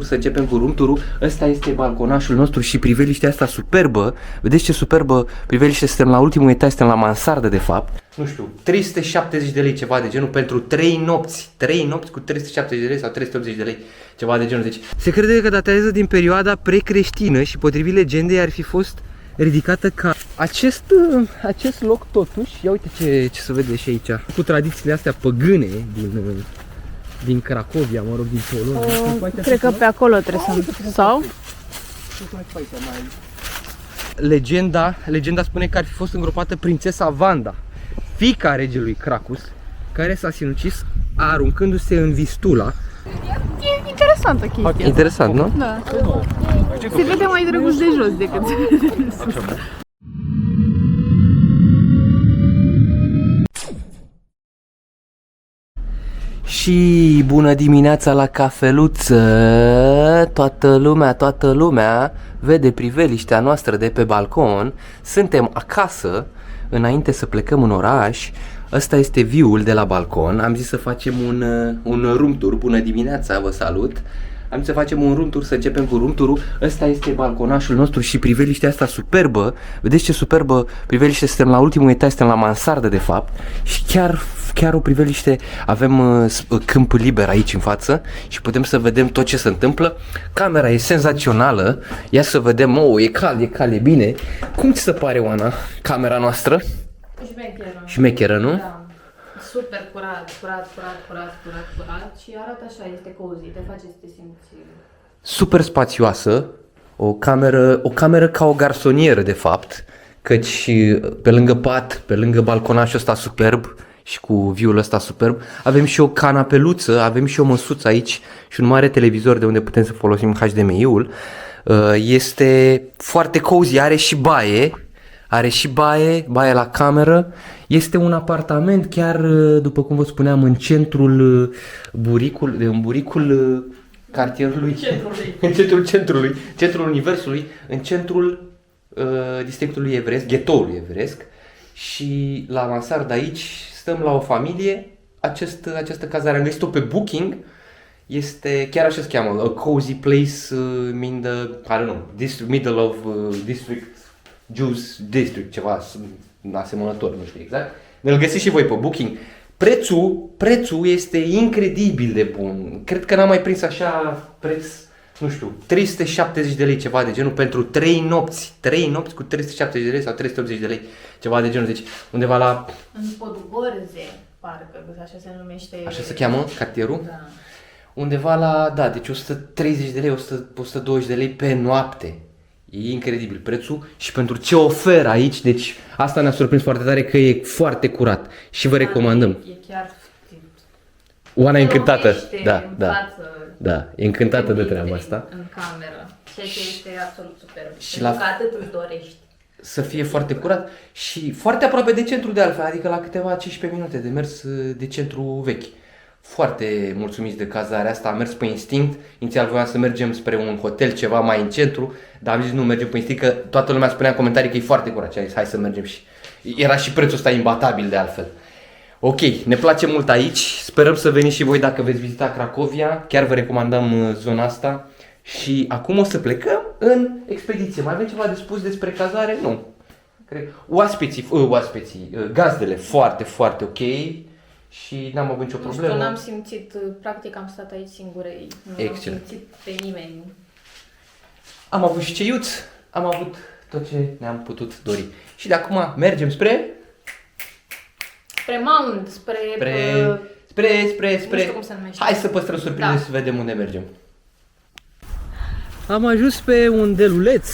Să începem cu room tour-ul. Ăsta este balconașul nostru și priveliștea asta superbă. Vedeți ce superbă priveliște, suntem la ultimul etaj, suntem la mansardă de fapt. Nu știu, 370 de lei, ceva de genul, pentru 3 nopți. 3 nopți cu 370 de lei sau 380 de lei, ceva de genul. Deci se crede că datează din perioada precreștină și potrivit legendei ar fi fost ridicată ca acest loc totuși. Ia uite ce se vede și aici, cu tradițiile astea păgâne din Cracovia, mă rog, din Polonia. Cred că pe acolo trebuie să... Sau? Legenda spune că ar fi fost îngropată prințesa Wanda, fiica regelui Cracus, care s-a sinucis aruncându-se în Vistula. E interesantă chestia. Interesant, nu? Da. Se vede mai drăguț de jos decât se vede de sus. Și bună dimineața la cafeluță! Toată lumea vede priveliștea noastră de pe balcon. Suntem acasă, înainte să plecăm în oraș. Ăsta este view-ul de la balcon. Am zis să facem un room tour. Bună dimineața, vă salut! Am zis să facem un room tour, să începem cu room tour-ul. Ăsta este balconașul nostru și priveliștea asta superbă. Vedeți ce superbă priveliște, suntem la ultimul etaj, suntem la mansardă de fapt. Și chiar o priveliște, avem câmp liber aici în față și putem să vedem tot ce se întâmplă. Camera e senzațională. Ia să vedem, e cald, e bine. Cum ți se pare, Oana, camera noastră? Șmecheră, nu? Da. Super curat și arată așa, este cozy, te face să te simți... Super spațioasă, o cameră ca o garsonieră de fapt, căci pe lângă pat, pe lângă balconașul ăsta superb și cu view-ul ăsta superb, avem și o canapeluță, avem și o măsuță aici și un mare televizor de unde putem să folosim HDMI-ul. Este foarte cozy, are și baie la cameră. Este un apartament chiar, după cum vă spuneam, în centrul buricul cartierului, centrul universului, în centrul districtului evresc, ghetoului evresc. Și la mansardă aici stăm la o familie. Această cazare am găsit-o pe Booking. Este chiar așa se cheamă, a cozy place in the, I don't know, middle of district, Jews district, ceva asemănător, nu știu exact. Ne-l găsiți și voi pe Booking. Prețul este incredibil de bun. Cred că n-am mai prins așa preț, nu știu, 370 de lei, ceva de genul, pentru 3 nopți. 3 nopți cu 370 de lei sau 380 de lei, ceva de genul. Deci undeva la... În Podgorze, parcă, așa se numește... Așa se cheamă cartierul? Da. Undeva la, da, deci 130 de lei, 120 de lei pe noapte. E incredibil prețul și pentru ce oferă aici, deci asta ne-a surprins foarte tare, că e foarte curat și vă recomandăm. E chiar... Oana e încântată, Da, e încântată de treaba asta. În cameră, ceea ce este absolut superb. Și pentru că atât îți dorești. Să fie foarte curat și foarte aproape de centru de altfel, adică la câteva 15 minute de mers de centru vechi. Foarte mulțumiți de cazarea asta, am mers pe instinct. Inițial voiam să mergem spre un hotel ceva mai în centru, dar am zis nu, mergem pe instinct, că toată lumea spunea în comentarii că e foarte curat și am zis hai să mergem și era și prețul ăsta imbatabil de altfel. Ok, ne place mult aici, sperăm să veniți și voi dacă veți vizita Cracovia, chiar vă recomandăm zona asta. Și acum o să plecăm în expediție. Mai avem ceva de spus despre cazare? Nu. Cred. Gazdele foarte ok. Și n-am avut nicio problemă. Nu, n-am simțit, practic am stat aici singurei, nu am simțit pe nimeni. Am avut și ceiuț, am avut tot ce ne-am putut dori. Și de acum mergem spre Mount, spre... Nu știu cum se numește. Hai să păstrăm surprize, Da. să vedem unde mergem. Am ajuns pe un deluleț.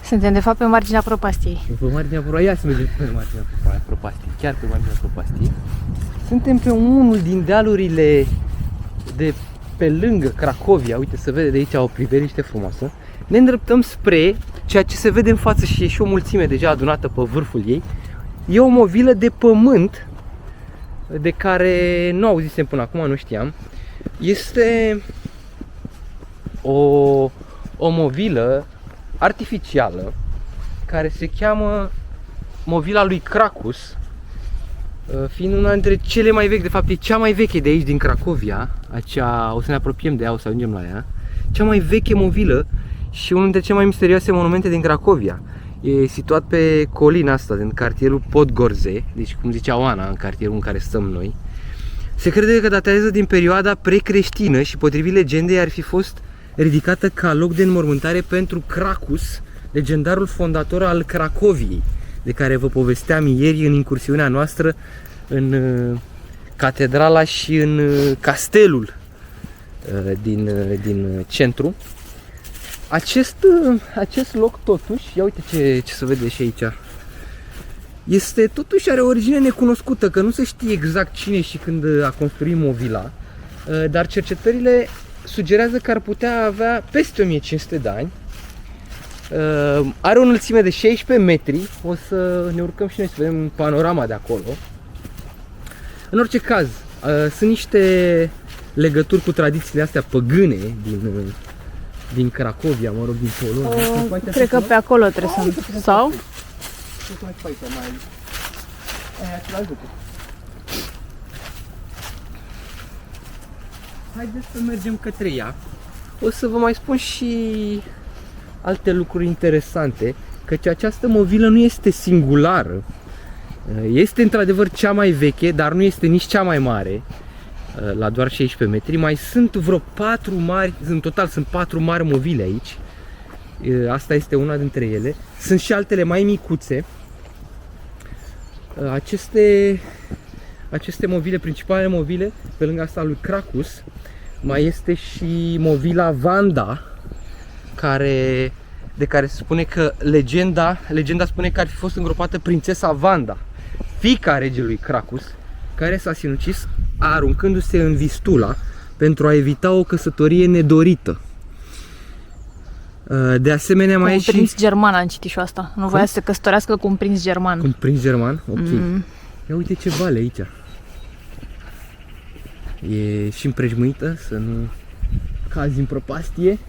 Suntem de fapt pe marginea propastiei. Pe marginea propastiei, ia să mergem pe marginea propastiei, chiar pe marginea propastiei. Suntem pe unul din dealurile de pe lângă Cracovia, uite se vede de aici o priveliște frumoasă. Ne îndreptăm spre ceea ce se vede în față și e și o mulțime deja adunată pe vârful ei. E o movilă de pământ de care nu auzisem până acum, nu știam. Este o movilă artificială care se cheamă Movila lui Cracus, fiind una dintre cele mai vechi, de fapt e cea mai veche de aici din Cracovia, o să ne apropiem de ea, o să ajungem la ea. cea mai veche movilă și unul dintre cele mai misterioase monumente din Cracovia. E situat pe colina asta, din cartierul Podgorze, deci cum zicea Oana, în cartierul în care stăm noi. Se crede că datează din perioada precreștină și potrivit legendei ar fi fost ridicată ca loc de înmormântare pentru Cracus, legendarul fondator al Cracoviei, de care vă povesteam ieri în incursiunea noastră în catedrala și în castelul din centru. Acest loc totuși, ia uite ce se vede și aici, totuși are o origine necunoscută, că nu se știe exact cine și când a construit Movila, dar cercetările sugerează că ar putea avea peste 1500 de ani. Are o înălțime de 16 metri, o să ne urcăm și noi să vedem panorama de acolo. În orice caz, sunt niște legături cu tradițiile astea păgâne din Cracovia, mă rog, din Polonia. Cred că pe acolo trebuie să... Sau? Haideți să mergem către ea. O să vă mai spun și alte lucruri interesante, căci această movilă nu este singulară. Este într-adevăr cea mai veche, dar nu este nici cea mai mare, la doar 16 metri. Mai sunt vreo 4 mari, în total sunt 4 mari movile aici. Asta este una dintre ele. Sunt și altele mai micuțe. Aceste movile, principalele movile, pe lângă asta lui Cracus, mai este și movila Vanda, de care se spune că legenda spune că ar fi fost îngropată prințesa Vanda, fiica regelui Cracus, care s-a sinucis aruncându-se în Vistula pentru a evita o căsătorie nedorită. De asemenea mai e și... Un prinț german, am citit și asta. Nu voia să se căsătorească cu un prinț german. Cu un prinț german? Ok. Ia uite ce vale aici. E și împrejmuită, să nu cazi în prăpastie.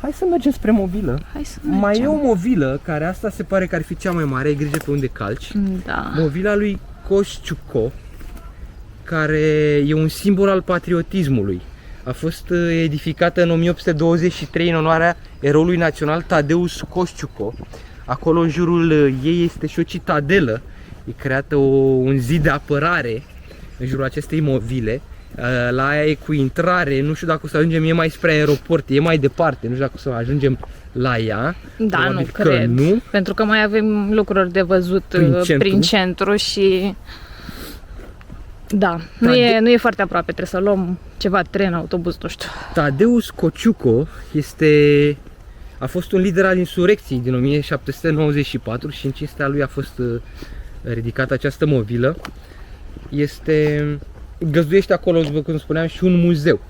Hai să mergem spre movilă. Hai să mergem. Mai e o movilă, care asta se pare că ar fi cea mai mare, ai grijă pe unde calci. Da. Movila lui Kościuszko, care e un simbol al patriotismului. A fost edificată în 1823 în onoarea eroului național Tadeusz Kościuszko. Acolo în jurul ei este și o citadelă. E creată un zid de apărare în jurul acestei movile. La aia e cu intrare, nu știu dacă o să ajungem, e mai spre aeroport, e mai departe, nu știu dacă o să ajungem la ea. Da, nu că cred, nu. pentru că mai avem lucruri de văzut prin centru și... Da, nu e foarte aproape, trebuie să luăm ceva tren, autobuz, nu știu. Tadeusz Kościuszko a fost un lider al insurecției din 1794 și în cinstea lui a fost ridicată această movilă. Găzduiește acolo, cum spuneam, și un muzeu.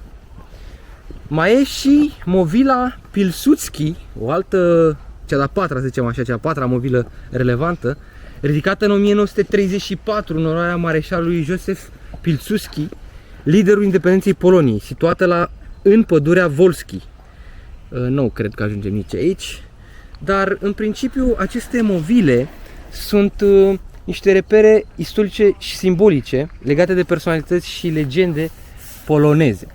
Mai e și movila Pilsudski, o altă, cea de-a patra, să zicem așa, cea de-a patra movilă relevantă, ridicată în 1934 în onoarea mareșalului Josef Pilsudski, liderul independenței Poloniei, situată în pădurea Volski. Nu cred că ajungem nici aici, dar în principiu aceste movile sunt niște repere istorice și simbolice legate de personalități și legende poloneze.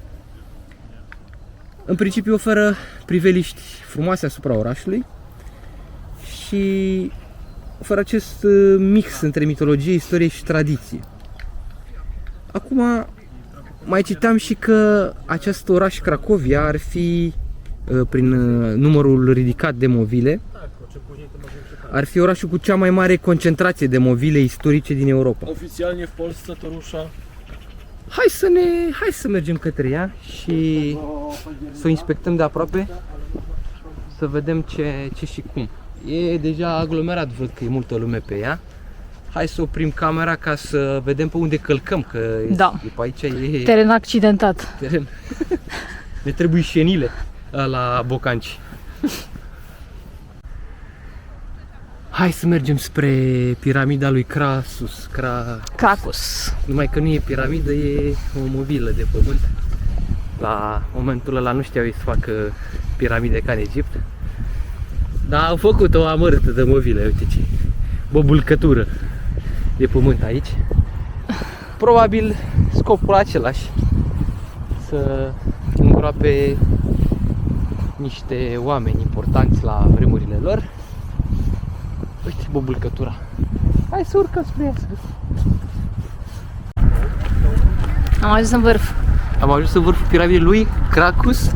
În principiu oferă priveliști frumoase asupra orașului și oferă acest mix între mitologie, istorie și tradiție. Acum mai citeam și că acest oraș Cracovia ar fi, prin numărul ridicat de movile, ar fi orașul cu cea mai mare concentrație de movile istorice din Europa. Oficjalnie w Polsce to rusza. Hai să mergem către ea și să o inspectăm de aproape, să vedem ce și cum. E deja aglomerat, văd că e multă lume pe ea. Hai să oprim camera ca să vedem pe unde călcăm, că e pe aici e teren accidentat. Teren. Ne trebuie șenile la Bocanci. Hai să mergem spre piramida lui Cracus. Numai că nu e piramidă, e o movilă de pământ. La momentul ăla nu știau ei să facă piramide ca în Egipt. Dar au făcut o amărâtă de movilă, uite ce băbulcătură de pământ aici. Probabil scopul același, să îngroape niște oameni importanți la vremurile lor. Uite, bobulcătura. Hai să urcăm spre ea. Am ajuns în vârf. Am ajuns în vârful piramidei lui Cracus.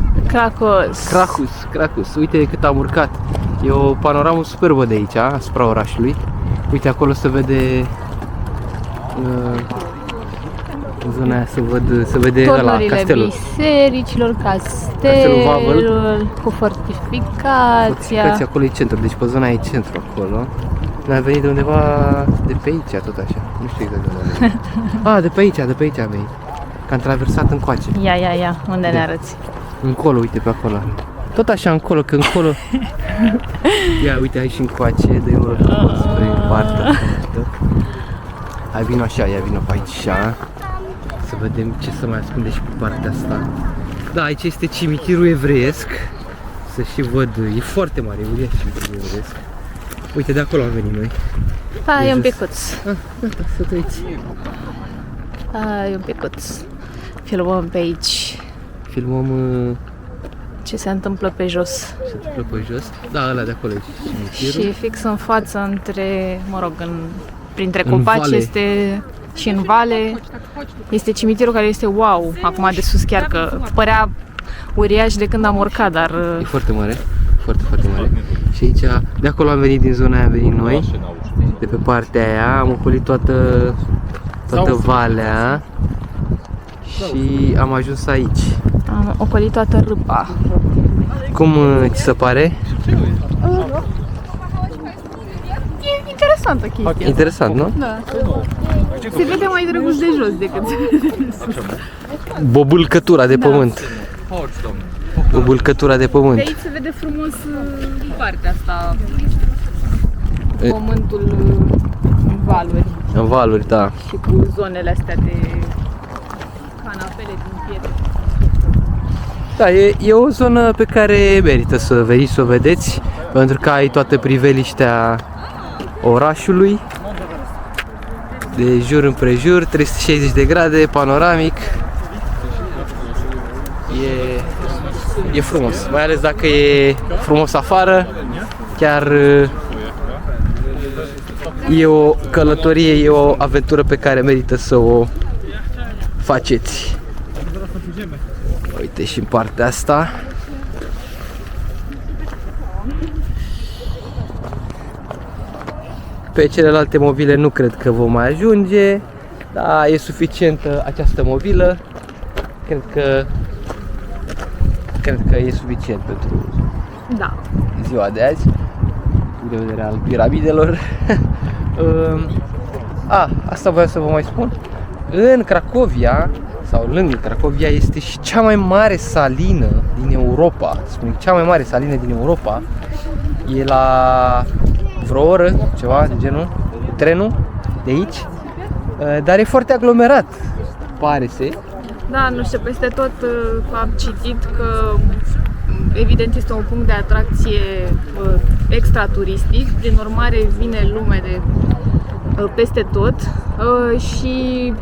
Cracus. Uite cât am urcat. E o panoramă superbă de aici, asupra orașului. Uite, acolo se vede în zona aia se vede ăla, castelul. Bisericilor, castelul cu fortificația. Fortificația acolo e centru, deci pe zona e centru acolo. Noi am venit de undeva de pe aici, tot așa. Nu știu exact de unde. De pe aici am venit. Că am traversat încoace. Ia, unde ne arăți? Încolo, uite pe acolo. Tot așa încolo, că încolo. Ia, uite aici încoace, de acolo spre partea. Hai, vino așa, vino pe aici. Să vedem ce se mai ascunde și pe partea asta. Da, aici este cimitirul evreiesc. Să și văd, e foarte mare, uriaș cimitirul evreiesc. Uite, de acolo am venit noi. Hai, un picuț. Gata, să treci. Hai, un picuț. Filmăm pe aici. Filmăm ce se întâmplă pe jos. se întâmplă pe jos. Da, ăla de acolo e cimitirul. Și fix în față, printre copaci vale. este și în vale. Este cimitirul care este wow, acum de sus chiar că părea uriaș de când am urcat, dar E foarte mare, foarte mare. Și aici, de acolo am venit, din zona aia am venit noi. De pe partea aia, am ocolit toată valea. Și am ajuns aici. am ocolit toată râpa. Cum ți se pare? E interesantă chestia. Interesant, nu? Da. Se vede mai drăguț de jos decât de sus. Bobulcătura de pământ. Bobulcătura de De pământ. aici se vede frumos partea asta, pământul în valuri În valuri, da. și cu zonele astea de canapele din pietre. Da, e o zonă pe care merită să veniți să o vedeți, pentru că ai toată priveliștea orașului, de jur împrejur, 360 de grade, panoramic. E frumos, mai ales dacă e frumos afară, chiar e o călătorie, e o aventură pe care merită să o faceți. Uite și în partea asta. Pe celelalte mobile nu cred că vom mai ajunge, dar e suficientă această mobilă. Cred că e suficient pentru ziua de azi, din de vedere al piramidelor. Asta voiam să vă mai spun. În Cracovia, sau lângă Cracovia, este și cea mai mare salină din Europa. Spune cea mai mare salină din Europa. E la vreo oră, ceva de genul, trenul de aici. Dar e foarte aglomerat, pare-se. Da, nu știu, peste tot am citit că evident este un punct de atracție extra-turistic, prin urmare vine lume de peste tot și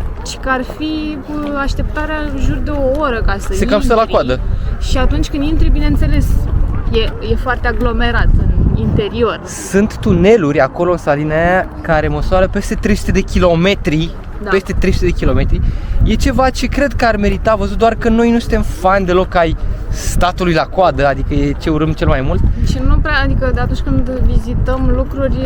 că ar fi așteptarea în jur de o oră ca să Se cam stă la coadă. Și atunci când intri, bineînțeles, e foarte aglomerat în interior. Sunt tuneluri acolo în salina aia care măsoară peste 300 de kilometri. Da. Peste 300 de kilometri. E ceva ce cred că ar merita văzut, doar că noi nu suntem fani deloc ai statului la coadă, adică e ce urâm cel mai mult. Și nu prea, adică de atunci când vizităm lucruri,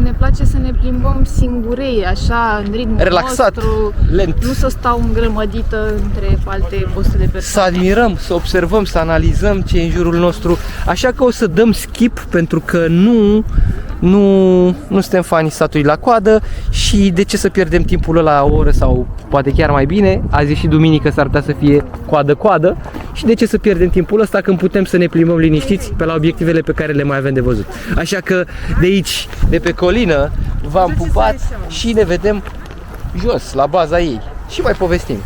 ne place să ne plimbăm singurei, așa, în ritmul Relaxat, nostru, lent. nu să stau îngrămădită între alte 100 de Să persoane. admirăm, să observăm, să analizăm ce e în jurul nostru. Așa că o să dăm skip pentru că nu suntem fanii statului la coadă și de ce să pierdem timpul ăla o oră sau poate chiar mai bine. Azi e și duminică, s-ar putea să fie coadă și de ce să pierdem timpul ăsta când putem să ne plimbăm liniștiți pe la obiectivele pe care le mai avem de văzut. Așa că de aici, de pe colină, v-am pupat și ne vedem jos, la baza ei și mai povestim.